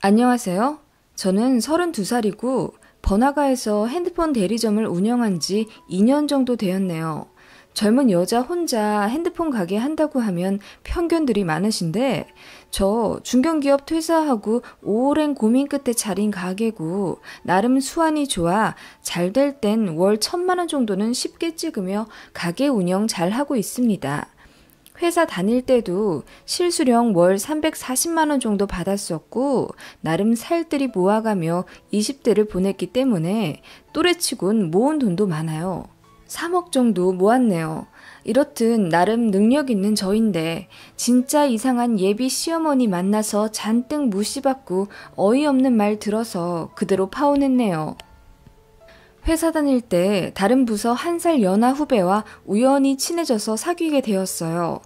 안녕하세요. 저는 32살이고 번화가에서 핸드폰 대리점을 운영한 지 2년 정도 되었네요. 젊은 여자 혼자 핸드폰 가게 한다고 하면 편견들이 많으신데 저 중견기업 퇴사하고 오랜 고민 끝에 차린 가게고 나름 수완이 좋아 잘 될 땐 월 1,000만 원 정도는 쉽게 찍으며 가게 운영 잘 하고 있습니다. 회사 다닐 때도 실수령 월 340만 원 정도 받았었고 나름 살뜰히 모아가며 20대를 보냈기 때문에 또래치곤 모은 돈도 많아요. 3억 정도 모았네요. 이렇듯 나름 능력 있는 저인데 진짜 이상한 예비 시어머니 만나서 잔뜩 무시받고 어이없는 말 들어서 그대로 파혼했네요. 회사 다닐 때 다른 부서 1살 연하 후배와 우연히 친해져서 사귀게 되었어요.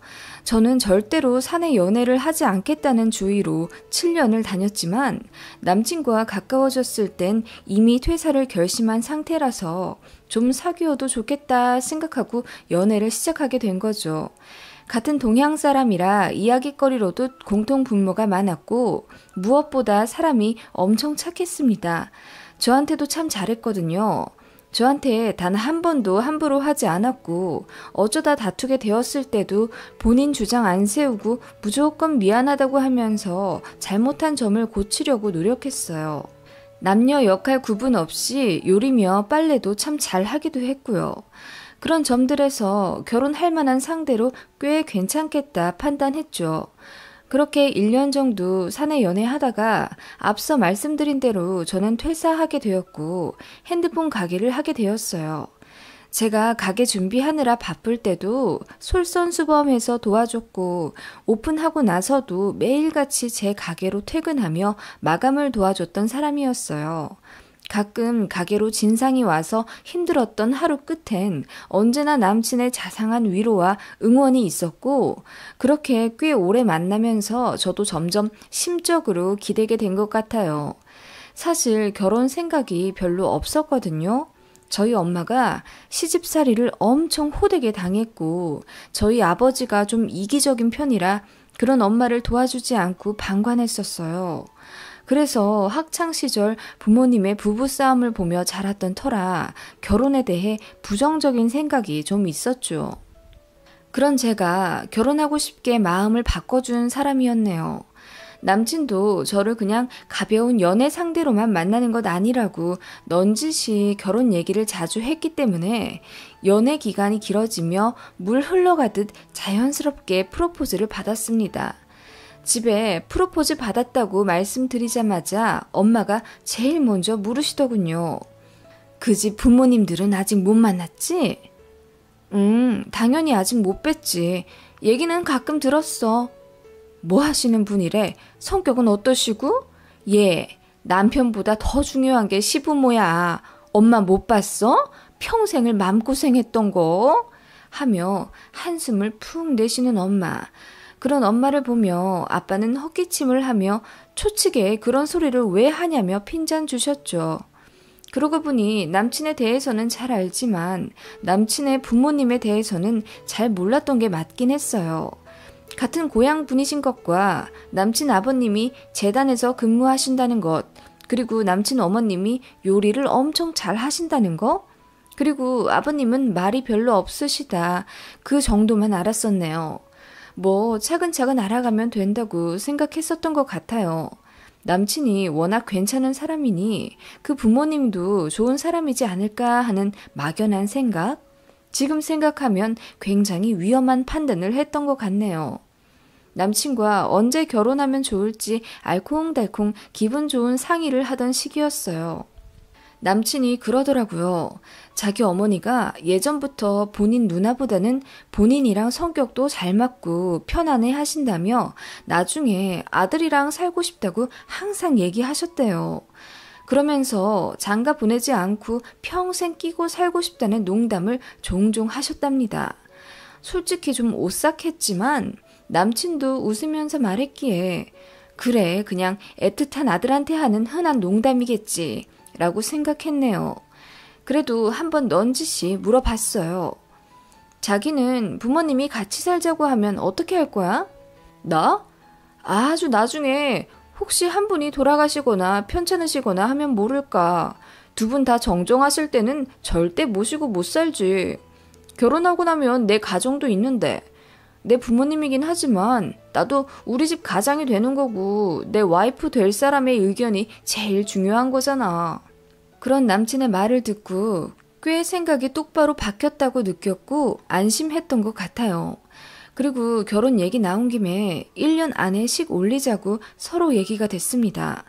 저는 절대로 사내 연애를 하지 않겠다는 주의로 7년을 다녔지만 남친과 가까워졌을 땐 이미 퇴사를 결심한 상태라서 좀 사귀어도 좋겠다 생각하고 연애를 시작하게 된 거죠. 같은 동양 사람이라 이야기거리로도 공통 분모가 많았고 무엇보다 사람이 엄청 착했습니다. 저한테도 참 잘했거든요. 저한테 단 한 번도 함부로 하지 않았고 어쩌다 다투게 되었을 때도 본인 주장 안 세우고 무조건 미안하다고 하면서 잘못한 점을 고치려고 노력했어요. 남녀 역할 구분 없이 요리며 빨래도 참 잘하기도 했고요. 그런 점들에서 결혼할 만한 상대로 꽤 괜찮겠다 판단했죠. 그렇게 1년 정도 사내 연애하다가 앞서 말씀드린 대로 저는 퇴사하게 되었고 핸드폰 가게를 하게 되었어요. 제가 가게 준비하느라 바쁠 때도 솔선수범해서 도와줬고 오픈하고 나서도 매일같이 제 가게로 퇴근하며 마감을 도와줬던 사람이었어요. 가끔 가게로 진상이 와서 힘들었던 하루 끝엔 언제나 남친의 자상한 위로와 응원이 있었고 그렇게 꽤 오래 만나면서 저도 점점 심적으로 기대게 된 것 같아요. 사실 결혼 생각이 별로 없었거든요. 저희 엄마가 시집살이를 엄청 호되게 당했고 저희 아버지가 좀 이기적인 편이라 그런 엄마를 도와주지 않고 방관했었어요. 그래서 학창시절 부모님의 부부싸움을 보며 자랐던 터라 결혼에 대해 부정적인 생각이 좀 있었죠. 그런 제가 결혼하고 싶게 마음을 바꿔준 사람이었네요. 남친도 저를 그냥 가벼운 연애 상대로만 만나는 것 아니라고 넌지시 결혼 얘기를 자주 했기 때문에 연애 기간이 길어지며 물 흘러가듯 자연스럽게 프로포즈를 받았습니다. 집에 프로포즈 받았다고 말씀드리자마자 엄마가 제일 먼저 물으시더군요. 그 집 부모님들은 아직 못 만났지? 당연히 아직 못 뵀지. 얘기는 가끔 들었어. 뭐 하시는 분이래? 성격은 어떠시고? 예, 남편보다 더 중요한 게 시부모야. 엄마 못 봤어? 평생을 맘고생했던 거? 하며 한숨을 푹 내쉬는 엄마. 그런 엄마를 보며 아빠는 헛기침을 하며 초치게 그런 소리를 왜 하냐며 핀잔 주셨죠. 그러고 보니 남친에 대해서는 잘 알지만 남친의 부모님에 대해서는 잘 몰랐던 게 맞긴 했어요. 같은 고향 분이신 것과 남친 아버님이 재단에서 근무하신다는 것, 그리고 남친 어머님이 요리를 엄청 잘 하신다는 거, 그리고 아버님은 말이 별로 없으시다. 그 정도만 알았었네요. 뭐 차근차근 알아가면 된다고 생각했었던 것 같아요. 남친이 워낙 괜찮은 사람이니 그 부모님도 좋은 사람이지 않을까 하는 막연한 생각? 지금 생각하면 굉장히 위험한 판단을 했던 것 같네요. 남친과 언제 결혼하면 좋을지 알콩달콩 기분 좋은 상의를 하던 시기였어요. 남친이 그러더라고요. 자기 어머니가 예전부터 본인 누나보다는 본인이랑 성격도 잘 맞고 편안해 하신다며 나중에 아들이랑 살고 싶다고 항상 얘기하셨대요. 그러면서 장가 보내지 않고 평생 끼고 살고 싶다는 농담을 종종 하셨답니다. 솔직히 좀 오싹했지만 남친도 웃으면서 말했기에 그래 그냥 애틋한 아들한테 하는 흔한 농담이겠지 라고 생각했네요. 그래도 한번 넌지시 물어봤어요. 자기는 부모님이 같이 살자고 하면 어떻게 할 거야? 나? 아주 나중에 혹시 한 분이 돌아가시거나 편찮으시거나 하면 모를까. 두 분 다 정정하실 때는 절대 모시고 못 살지. 결혼하고 나면 내 가정도 있는데 내 부모님이긴 하지만 나도 우리 집 가장이 되는 거고 내 와이프 될 사람의 의견이 제일 중요한 거잖아. 그런 남친의 말을 듣고 꽤 생각이 똑바로 바뀌었다고 느꼈고 안심했던 것 같아요. 그리고 결혼 얘기 나온 김에 1년 안에 식 올리자고 서로 얘기가 됐습니다.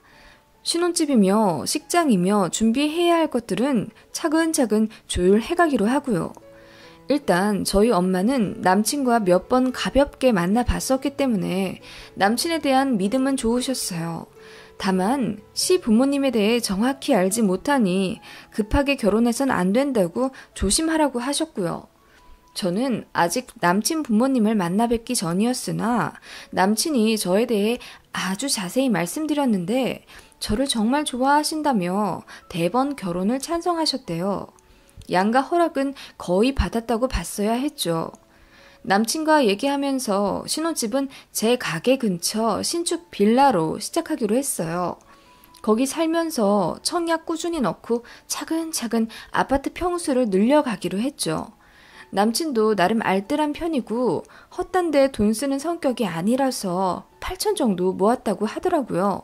신혼집이며 식장이며 준비해야 할 것들은 차근차근 조율해가기로 하고요. 일단 저희 엄마는 남친과 몇 번 가볍게 만나봤었기 때문에 남친에 대한 믿음은 좋으셨어요. 다만 시부모님에 대해 정확히 알지 못하니 급하게 결혼해선 안 된다고 조심하라고 하셨고요. 저는 아직 남친 부모님을 만나 뵙기 전이었으나 남친이 저에 대해 아주 자세히 말씀드렸는데 저를 정말 좋아하신다며 대번 결혼을 찬성하셨대요. 양가 허락은 거의 받았다고 봤어야 했죠. 남친과 얘기하면서 신혼집은 제 가게 근처 신축 빌라로 시작하기로 했어요. 거기 살면서 청약 꾸준히 넣고 차근차근 아파트 평수를 늘려가기로 했죠. 남친도 나름 알뜰한 편이고 헛된 데 돈 쓰는 성격이 아니라서 8천 정도 모았다고 하더라고요.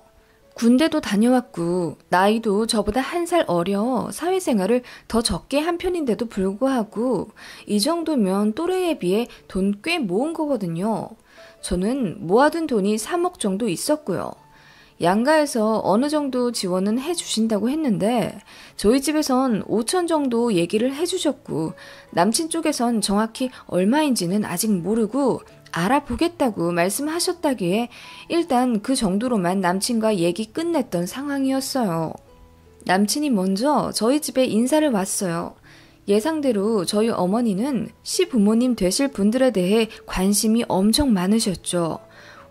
군대도 다녀왔고 나이도 저보다 1살 어려 사회생활을 더 적게 한 편인데도 불구하고 이 정도면 또래에 비해 돈 꽤 모은 거거든요. 저는 모아둔 돈이 3억 정도 있었고요. 양가에서 어느 정도 지원은 해주신다고 했는데 저희 집에선 5천 정도 얘기를 해주셨고 남친 쪽에선 정확히 얼마인지는 아직 모르고 알아보겠다고 말씀하셨다기에 일단 그 정도로만 남친과 얘기 끝냈던 상황이었어요. 남친이 먼저 저희 집에 인사를 왔어요. 예상대로 저희 어머니는 시부모님 되실 분들에 대해 관심이 엄청 많으셨죠.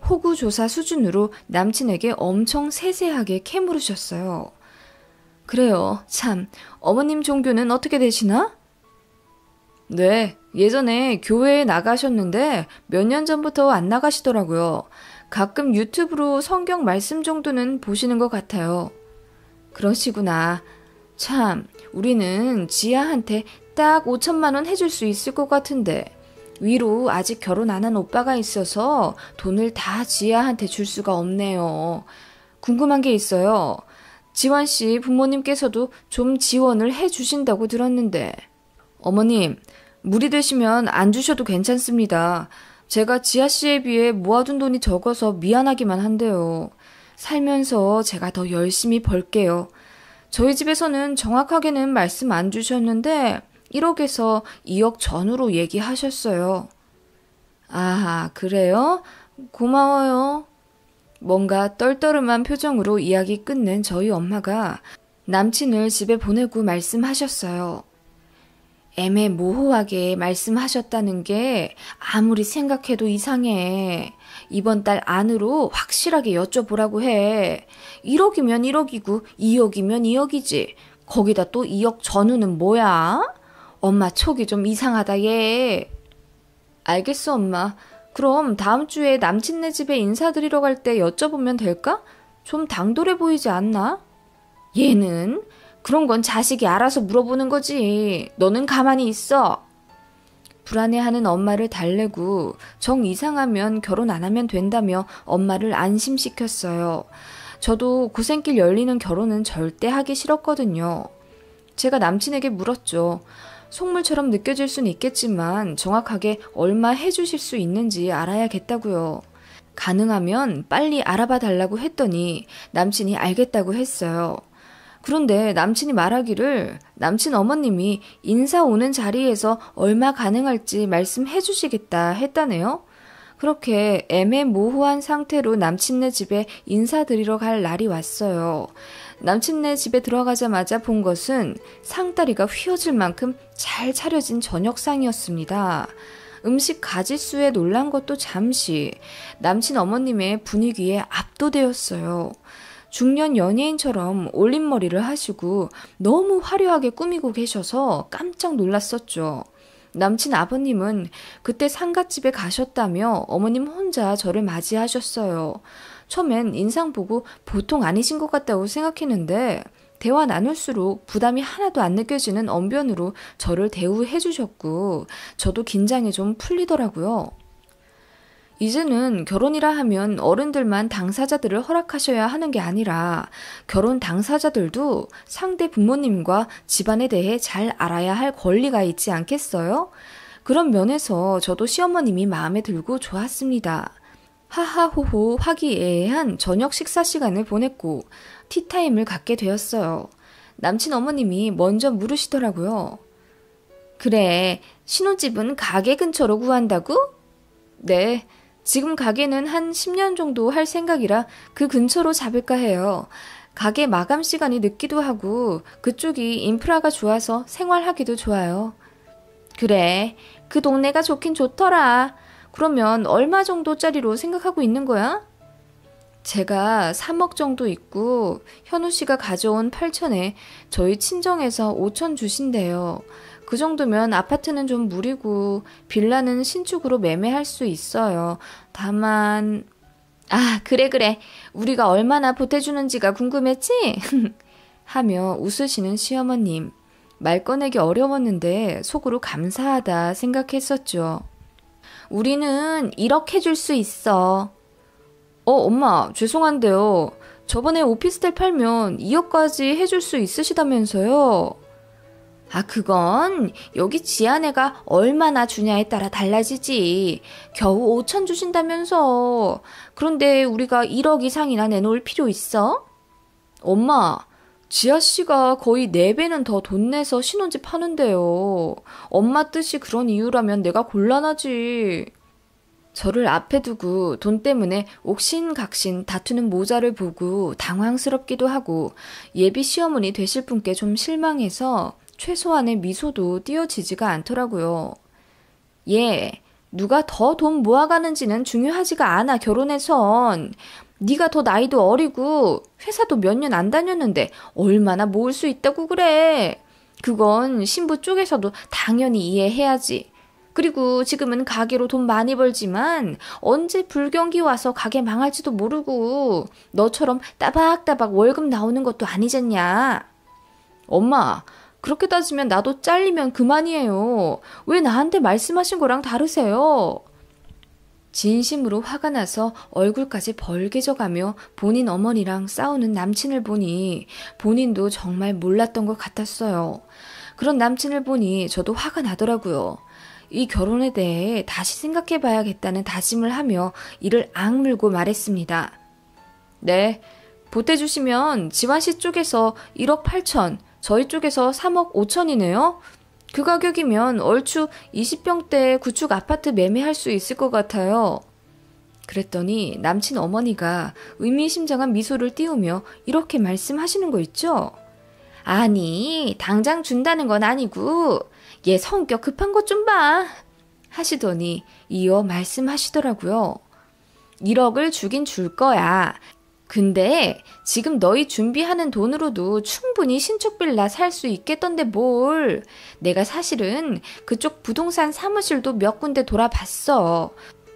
호구조사 수준으로 남친에게 엄청 세세하게 캐물으셨어요. 그래요. 참, 어머님 종교는 어떻게 되시나? 네, 예전에 교회에 나가셨는데 몇 년 전부터 안 나가시더라고요. 가끔 유튜브로 성경 말씀 정도는 보시는 것 같아요. 그러시구나. 참, 우리는 지아한테 딱 5천만 원 해줄 수 있을 것 같은데 위로 아직 결혼 안 한 오빠가 있어서 돈을 다 지아한테 줄 수가 없네요. 궁금한 게 있어요. 지환 씨 부모님께서도 좀 지원을 해주신다고 들었는데. 어머님, 무리 되시면 안 주셔도 괜찮습니다. 제가 지아 씨에 비해 모아둔 돈이 적어서 미안하기만 한데요. 살면서 제가 더 열심히 벌게요. 저희 집에서는 정확하게는 말씀 안 주셨는데 1억에서 2억 전후로 얘기하셨어요. 아, 그래요? 고마워요. 뭔가 떨떠름한 표정으로 이야기 끝낸 저희 엄마가 남친을 집에 보내고 말씀하셨어요. 애매모호하게 말씀하셨다는 게 아무리 생각해도 이상해. 이번 달 안으로 확실하게 여쭤보라고 해. 1억이면 1억이고 2억이면 2억이지. 거기다 또 2억 전후는 뭐야? 엄마 촉이 좀 이상하다 얘. 알겠어 엄마. 그럼 다음 주에 남친네 집에 인사드리러 갈 때 여쭤보면 될까? 좀 당돌해 보이지 않나? 얘는? 그런 건 자식이 알아서 물어보는 거지. 너는 가만히 있어. 불안해하는 엄마를 달래고 정 이상하면 결혼 안 하면 된다며 엄마를 안심시켰어요. 저도 고생길 열리는 결혼은 절대 하기 싫었거든요. 제가 남친에게 물었죠. 속물처럼 느껴질 순 있겠지만 정확하게 얼마 해주실 수 있는지 알아야겠다고요. 가능하면 빨리 알아봐 달라고 했더니 남친이 알겠다고 했어요. 그런데 남친이 말하기를 남친 어머님이 인사 오는 자리에서 얼마 가능할지 말씀해 주시겠다 했다네요. 그렇게 애매모호한 상태로 남친네 집에 인사드리러 갈 날이 왔어요. 남친네 집에 들어가자마자 본 것은 상다리가 휘어질 만큼 잘 차려진 저녁상이었습니다. 음식 가짓수에 놀란 것도 잠시 남친 어머님의 분위기에 압도되었어요. 중년 연예인처럼 올림머리를 하시고 너무 화려하게 꾸미고 계셔서 깜짝 놀랐었죠. 남친 아버님은 그때 상갓집에 가셨다며 어머님 혼자 저를 맞이하셨어요. 처음엔 인상 보고 보통 아니신 것 같다고 생각했는데 대화 나눌수록 부담이 하나도 안 느껴지는 언변으로 저를 대우해 주셨고 저도 긴장이 좀 풀리더라고요. 이제는 결혼이라 하면 어른들만 당사자들을 허락하셔야 하는 게 아니라 결혼 당사자들도 상대 부모님과 집안에 대해 잘 알아야 할 권리가 있지 않겠어요? 그런 면에서 저도 시어머님이 마음에 들고 좋았습니다. 하하호호 화기애애한 저녁 식사 시간을 보냈고 티타임을 갖게 되었어요. 남친 어머님이 먼저 물으시더라고요. 그래, 신혼집은 가게 근처로 구한다고? 네, 지금 가게는 한 10년 정도 할 생각이라 그 근처로 잡을까 해요. 가게 마감 시간이 늦기도 하고 그쪽이 인프라가 좋아서 생활하기도 좋아요. 그래, 그 동네가 좋긴 좋더라. 그러면 얼마 정도짜리로 생각하고 있는 거야? 제가 3억 정도 있고 현우 씨가 가져온 8천에 저희 친정에서 5천 주신대요. 그 정도면 아파트는 좀 무리고 빌라는 신축으로 매매할 수 있어요. 다만 아, 그래. 우리가 얼마나 보태주는지가 궁금했지? 하며 웃으시는 시어머님. 말 꺼내기 어려웠는데 속으로 감사하다 생각했었죠. 우리는 1억 해줄 수 있어. 엄마, 죄송한데요. 저번에 오피스텔 팔면 2억까지 해줄 수 있으시다면서요? 아, 그건 여기 지아내가 얼마나 주냐에 따라 달라지지. 겨우 5천 주신다면서. 그런데 우리가 1억 이상이나 내놓을 필요 있어? 엄마, 지아씨가 거의 4배는 더 돈 내서 신혼집 하는데요. 엄마 뜻이 그런 이유라면 내가 곤란하지. 저를 앞에 두고 돈 때문에 옥신각신 다투는 모자를 보고 당황스럽기도 하고 예비 시어머니 되실 분께 좀 실망해서 최소한의 미소도 띄어지지가 않더라고요. 예, 누가 더 돈 모아가는지는 중요하지가 않아, 결혼해선. 네가 더 나이도 어리고 회사도 몇 년 안 다녔는데 얼마나 모을 수 있다고 그래. 그건 신부 쪽에서도 당연히 이해해야지. 그리고 지금은 가게로 돈 많이 벌지만 언제 불경기 와서 가게 망할지도 모르고 너처럼 따박따박 월급 나오는 것도 아니잖냐. 엄마, 그렇게 따지면 나도 잘리면 그만이에요. 왜 나한테 말씀하신 거랑 다르세요? 진심으로 화가 나서 얼굴까지 벌개져가며 본인 어머니랑 싸우는 남친을 보니 본인도 정말 몰랐던 것 같았어요. 그런 남친을 보니 저도 화가 나더라고요. 이 결혼에 대해 다시 생각해봐야겠다는 다짐을 하며 이를 악물고 말했습니다. 네, 보태주시면 지환씨 쪽에서 1억 8천, 저희 쪽에서 3억 5천이네요. 그 가격이면 얼추 20평대 구축 아파트 매매할 수 있을 것 같아요. 그랬더니 남친 어머니가 의미심장한 미소를 띄우며 이렇게 말씀하시는 거 있죠? 아니, 당장 준다는 건 아니고 얘 성격 급한 것 좀 봐. 하시더니 이어 말씀하시더라고요. 1억을 주긴 줄 거야. 근데 지금 너희 준비하는 돈으로도 충분히 신축 빌라 살 수 있겠던데 뭘. 내가 사실은 그쪽 부동산 사무실도 몇 군데 돌아봤어.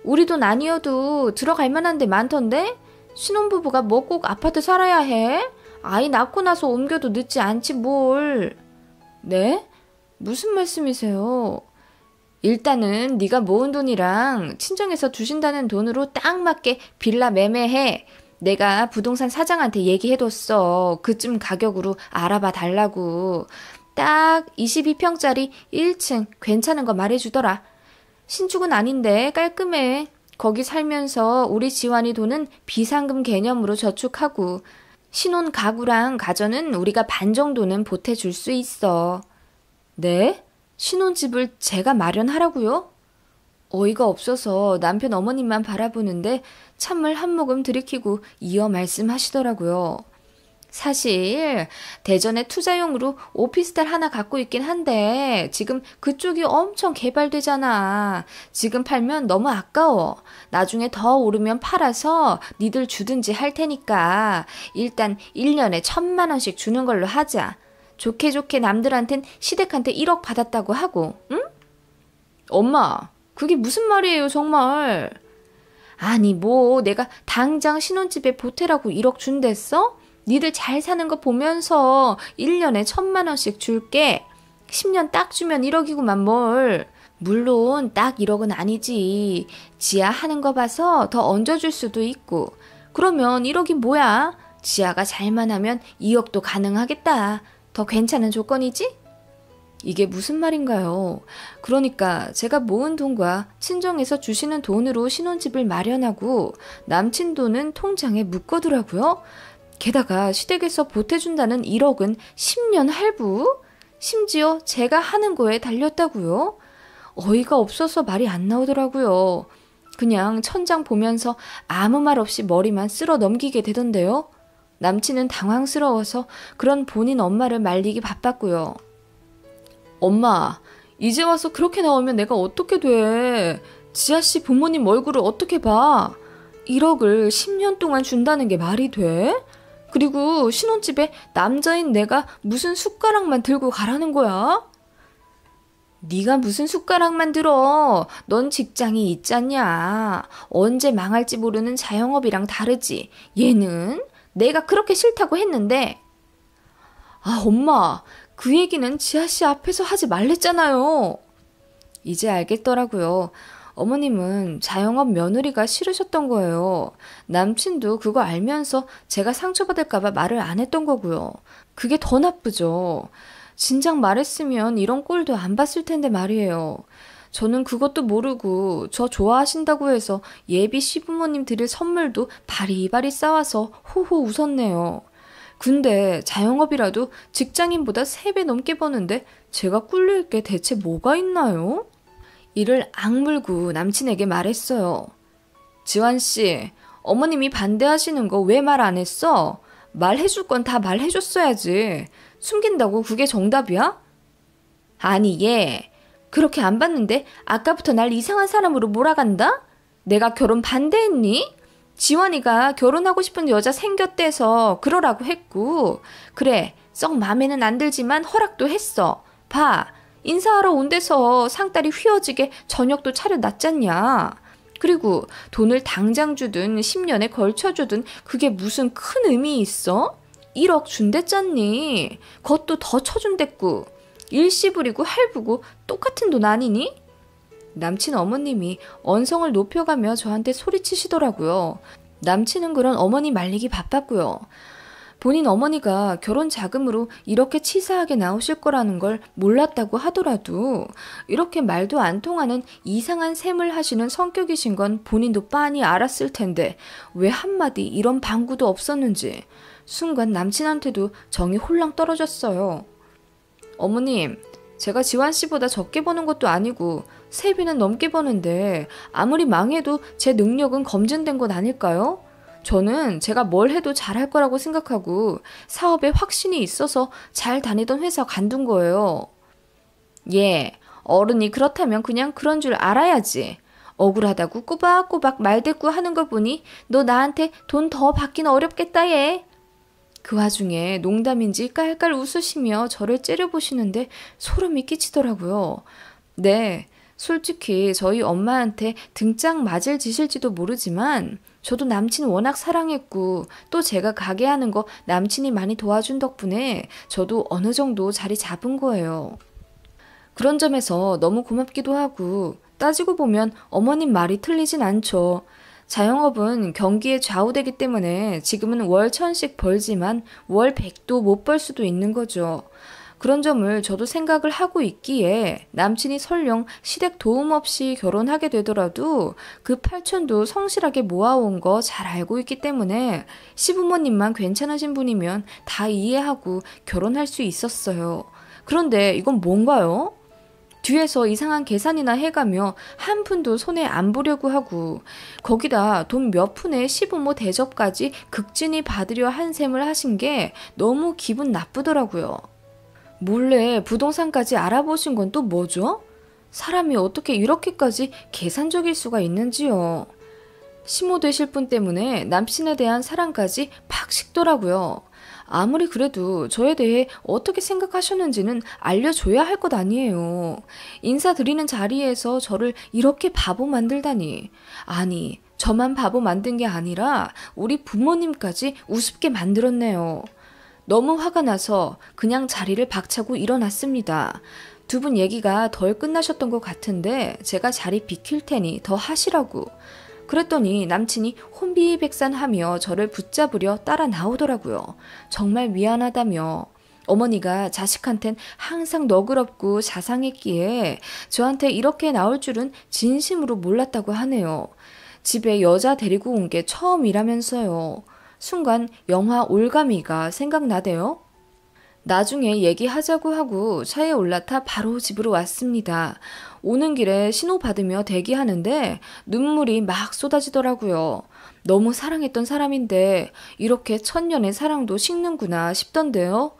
우리 돈 아니어도 들어갈 만한 데 많던데? 신혼부부가 뭐 꼭 아파트 살아야 해? 아이 낳고 나서 옮겨도 늦지 않지 뭘. 네? 무슨 말씀이세요? 일단은 네가 모은 돈이랑 친정에서 주신다는 돈으로 딱 맞게 빌라 매매해. 내가 부동산 사장한테 얘기해뒀어. 그쯤 가격으로 알아봐 달라고. 딱 22평짜리 1층 괜찮은 거 말해주더라. 신축은 아닌데 깔끔해. 거기 살면서 우리 지환이 돈은 비상금 개념으로 저축하고 신혼 가구랑 가전은 우리가 반 정도는 보태줄 수 있어. 네? 신혼집을 제가 마련하라고요? 어이가 없어서 남편 어머님만 바라보는데 찬물 한 모금 들이키고 이어 말씀하시더라고요. 사실 대전에 투자용으로 오피스텔 하나 갖고 있긴 한데 지금 그쪽이 엄청 개발되잖아. 지금 팔면 너무 아까워. 나중에 더 오르면 팔아서 니들 주든지 할 테니까 일단 1년에 1,000만 원씩 주는 걸로 하자. 좋게 남들한텐 시댁한테 1억 받았다고 하고, 응? 엄마, 그게 무슨 말이에요, 정말. 아니 뭐 내가 당장 신혼집에 보태라고 1억 준댔어? 니들 잘 사는 거 보면서 1년에 1,000만 원씩 줄게. 10년 딱 주면 1억이구만 뭘. 물론 딱 1억은 아니지. 지아 하는 거 봐서 더 얹어줄 수도 있고. 그러면 1억이 뭐야? 지아가 잘만 하면 2억도 가능하겠다. 더 괜찮은 조건이지? 이게 무슨 말인가요? 그러니까 제가 모은 돈과 친정에서 주시는 돈으로 신혼집을 마련하고 남친 돈은 통장에 묶어두라고요? 게다가 시댁에서 보태준다는 1억은 10년 할부? 심지어 제가 하는 거에 달렸다고요? 어이가 없어서 말이 안 나오더라고요. 그냥 천장 보면서 아무 말 없이 머리만 쓸어 넘기게 되던데요. 남친은 당황스러워서 그런 본인 엄마를 말리기 바빴고요. 엄마, 이제 와서 그렇게 나오면 내가 어떻게 돼? 지아씨 부모님 얼굴을 어떻게 봐? 1억을 10년 동안 준다는 게 말이 돼? 그리고 신혼집에 남자인 내가 무슨 숟가락만 들고 가라는 거야? 네가 무슨 숟가락만 들어? 넌 직장이 있잖냐. 언제 망할지 모르는 자영업이랑 다르지. 얘는 내가 그렇게 싫다고 했는데. 아, 엄마, 그 얘기는 지아씨 앞에서 하지 말랬잖아요. 이제 알겠더라고요. 어머님은 자영업 며느리가 싫으셨던 거예요. 남친도 그거 알면서 제가 상처받을까봐 말을 안 했던 거고요. 그게 더 나쁘죠. 진작 말했으면 이런 꼴도 안 봤을 텐데 말이에요. 저는 그것도 모르고 저 좋아하신다고 해서 예비 시부모님 드릴 선물도 바리바리 싸와서 호호 웃었네요. 근데 자영업이라도 직장인보다 3배 넘게 버는데 제가 꿀릴 게 대체 뭐가 있나요? 이를 악물고 남친에게 말했어요. 지환씨, 어머님이 반대하시는 거 왜 말 안 했어? 말해줄 건 다 말해줬어야지. 숨긴다고 그게 정답이야? 아니 얘 그렇게 안 봤는데 아까부터 날 이상한 사람으로 몰아간다? 내가 결혼 반대했니? 지원이가 결혼하고 싶은 여자 생겼대서 그러라고 했고 그래 썩 맘에는 안 들지만 허락도 했어. 봐 인사하러 온 데서 상다리 휘어지게 저녁도 차려놨잖냐. 그리고 돈을 당장 주든 10년에 걸쳐 주든 그게 무슨 큰 의미 있어? 1억 준댔잖니. 그것도 더 쳐준댔고 일시 부리고 할부고 똑같은 돈 아니니? 남친 어머님이 언성을 높여가며 저한테 소리치시더라고요. 남친은 그런 어머니 말리기 바빴고요. 본인 어머니가 결혼 자금으로 이렇게 치사하게 나오실 거라는 걸 몰랐다고 하더라도 이렇게 말도 안 통하는 이상한 셈을 하시는 성격이신 건 본인도 빤히 알았을 텐데 왜 한마디 이런 방구도 없었는지 순간 남친한테도 정이 홀랑 떨어졌어요. 어머님, 제가 지환 씨보다 적게 버는 것도 아니고 3배는 넘게 버는데 아무리 망해도 제 능력은 검증된 것 아닐까요? 저는 제가 뭘 해도 잘할 거라고 생각하고 사업에 확신이 있어서 잘 다니던 회사 관둔 거예요. 예, 어른이 그렇다면 그냥 그런 줄 알아야지. 억울하다고 꼬박꼬박 말대꾸 하는 거 보니 너 나한테 돈 더 받긴 어렵겠다 얘. 그 와중에 농담인지 깔깔 웃으시며 저를 째려보시는데 소름이 끼치더라고요. 네, 솔직히 저희 엄마한테 등짝 맞을 짓일지도 모르지만 저도 남친 워낙 사랑했고 또 제가 가게 하는 거 남친이 많이 도와준 덕분에 저도 어느 정도 자리 잡은 거예요. 그런 점에서 너무 고맙기도 하고 따지고 보면 어머님 말이 틀리진 않죠. 자영업은 경기에 좌우되기 때문에 지금은 월 1,000씩 벌지만 월 100도 못 벌 수도 있는 거죠. 그런 점을 저도 생각을 하고 있기에 남친이 설령 시댁 도움 없이 결혼하게 되더라도 그 8천도 성실하게 모아온 거 잘 알고 있기 때문에 시부모님만 괜찮으신 분이면 다 이해하고 결혼할 수 있었어요. 그런데 이건 뭔가요? 뒤에서 이상한 계산이나 해가며 한 푼도 손에 안 보려고 하고 거기다 돈 몇 푼에 시부모 대접까지 극진히 받으려 한 셈을 하신 게 너무 기분 나쁘더라고요. 몰래 부동산까지 알아보신 건 또 뭐죠? 사람이 어떻게 이렇게까지 계산적일 수가 있는지요. 시모 되실 분 때문에 남친에 대한 사랑까지 팍 식더라고요. 아무리 그래도 저에 대해 어떻게 생각하셨는지는 알려줘야 할 것 아니에요. 인사드리는 자리에서 저를 이렇게 바보 만들다니. 아니, 저만 바보 만든 게 아니라 우리 부모님까지 우습게 만들었네요. 너무 화가 나서 그냥 자리를 박차고 일어났습니다. 두 분 얘기가 덜 끝나셨던 것 같은데 제가 자리 비킬 테니 더 하시라고. 그랬더니 남친이 혼비백산하며 저를 붙잡으려 따라 나오더라고요. 정말 미안하다며. 어머니가 자식한텐 항상 너그럽고 자상했기에 저한테 이렇게 나올 줄은 진심으로 몰랐다고 하네요. 집에 여자 데리고 온 게 처음이라면서요. 순간 영화 올가미가 생각나대요. 나중에 얘기하자고 하고 차에 올라타 바로 집으로 왔습니다. 오는 길에 신호 받으며 대기하는데 눈물이 막 쏟아지더라고요. 너무 사랑했던 사람인데 이렇게 천년의 사랑도 식는구나 싶던데요.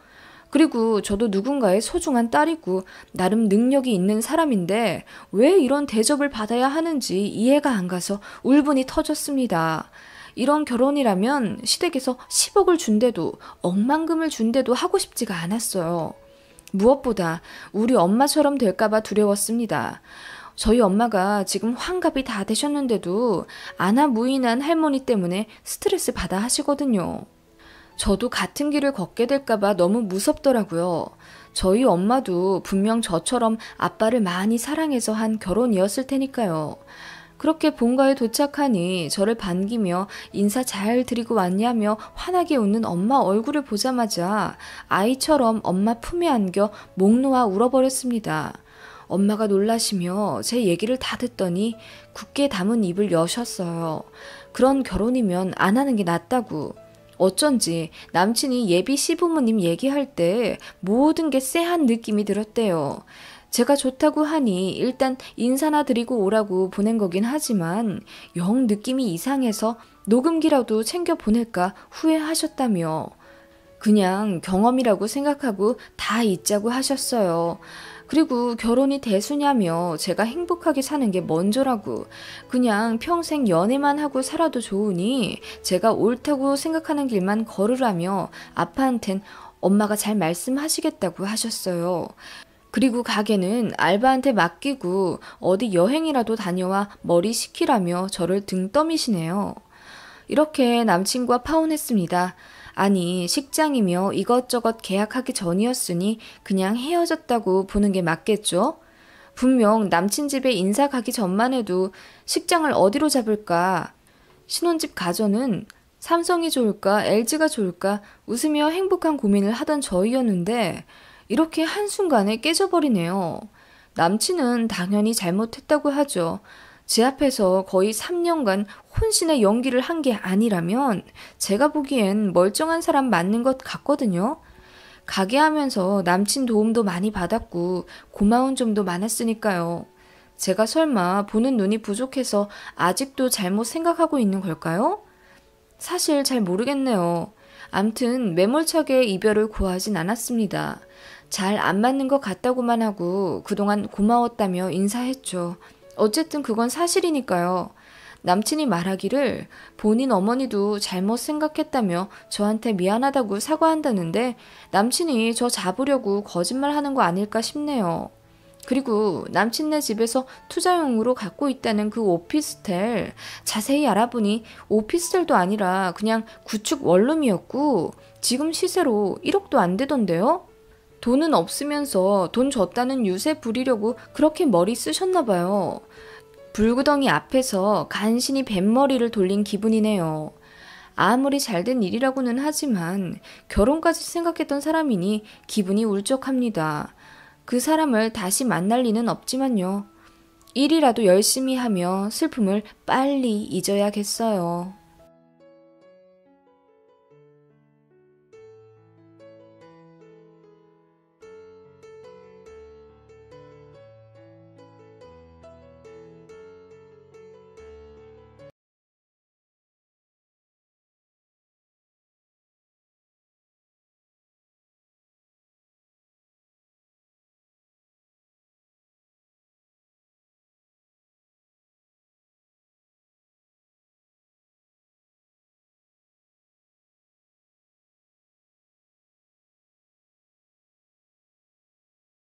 그리고 저도 누군가의 소중한 딸이고 나름 능력이 있는 사람인데 왜 이런 대접을 받아야 하는지 이해가 안 가서 울분이 터졌습니다. 이런 결혼이라면 시댁에서 10억을 준대도 억만금을 준대도 하고 싶지가 않았어요. 무엇보다 우리 엄마처럼 될까봐 두려웠습니다. 저희 엄마가 지금 환갑이 다 되셨는데도 아나무인한 할머니 때문에 스트레스 받아 하시거든요. 저도 같은 길을 걷게 될까봐 너무 무섭더라고요. 저희 엄마도 분명 저처럼 아빠를 많이 사랑해서 한 결혼이었을 테니까요. 그렇게 본가에 도착하니 저를 반기며 인사 잘 드리고 왔냐며 환하게 웃는 엄마 얼굴을 보자마자 아이처럼 엄마 품에 안겨 목 놓아 울어버렸습니다. 엄마가 놀라시며 제 얘기를 다 듣더니 굳게 담은 입을 여셨어요. 그런 결혼이면 안 하는 게 낫다고. 어쩐지 남친이 예비 시부모님 얘기할 때 모든 게 쎄한 느낌이 들었대요. 제가 좋다고 하니 일단 인사나 드리고 오라고 보낸 거긴 하지만 영 느낌이 이상해서 녹음기라도 챙겨 보낼까 후회하셨다며. 그냥 경험이라고 생각하고 다 잊자고 하셨어요. 그리고 결혼이 대수냐며 제가 행복하게 사는 게 먼저라고. 그냥 평생 연애만 하고 살아도 좋으니 제가 옳다고 생각하는 길만 걸으라며 아빠한텐 엄마가 잘 말씀하시겠다고 하셨어요. 그리고 가게는 알바한테 맡기고 어디 여행이라도 다녀와 머리 식히라며 저를 등 떠미시네요. 이렇게 남친과 파혼했습니다. 아니, 식장이며 이것저것 계약하기 전이었으니 그냥 헤어졌다고 보는 게 맞겠죠? 분명 남친 집에 인사 가기 전만 해도 식장을 어디로 잡을까? 신혼집 가전은 삼성이 좋을까, LG가 좋을까 웃으며 행복한 고민을 하던 저희였는데 이렇게 한순간에 깨져버리네요. 남친은 당연히 잘못했다고 하죠. 제 앞에서 거의 3년간 혼신의 연기를 한 게 아니라면 제가 보기엔 멀쩡한 사람 맞는 것 같거든요. 가게 하면서 남친 도움도 많이 받았고 고마운 점도 많았으니까요. 제가 설마 보는 눈이 부족해서 아직도 잘못 생각하고 있는 걸까요? 사실 잘 모르겠네요. 암튼 매몰차게 이별을 고하진 않았습니다. 잘 안 맞는 것 같다고만 하고 그동안 고마웠다며 인사했죠. 어쨌든 그건 사실이니까요. 남친이 말하기를 본인 어머니도 잘못 생각했다며 저한테 미안하다고 사과한다는데 남친이 저 잡으려고 거짓말하는 거 아닐까 싶네요. 그리고 남친네 집에서 투자용으로 갖고 있다는 그 오피스텔 자세히 알아보니 오피스텔도 아니라 그냥 구축 원룸이었고 지금 시세로 1억도 안 되던데요? 돈은 없으면서 돈 줬다는 유세 부리려고 그렇게 머리 쓰셨나 봐요. 불구덩이 앞에서 간신히 뱃머리를 돌린 기분이네요. 아무리 잘된 일이라고는 하지만 결혼까지 생각했던 사람이니 기분이 울적합니다. 그 사람을 다시 만날 리는 없지만요. 일이라도 열심히 하며 슬픔을 빨리 잊어야겠어요.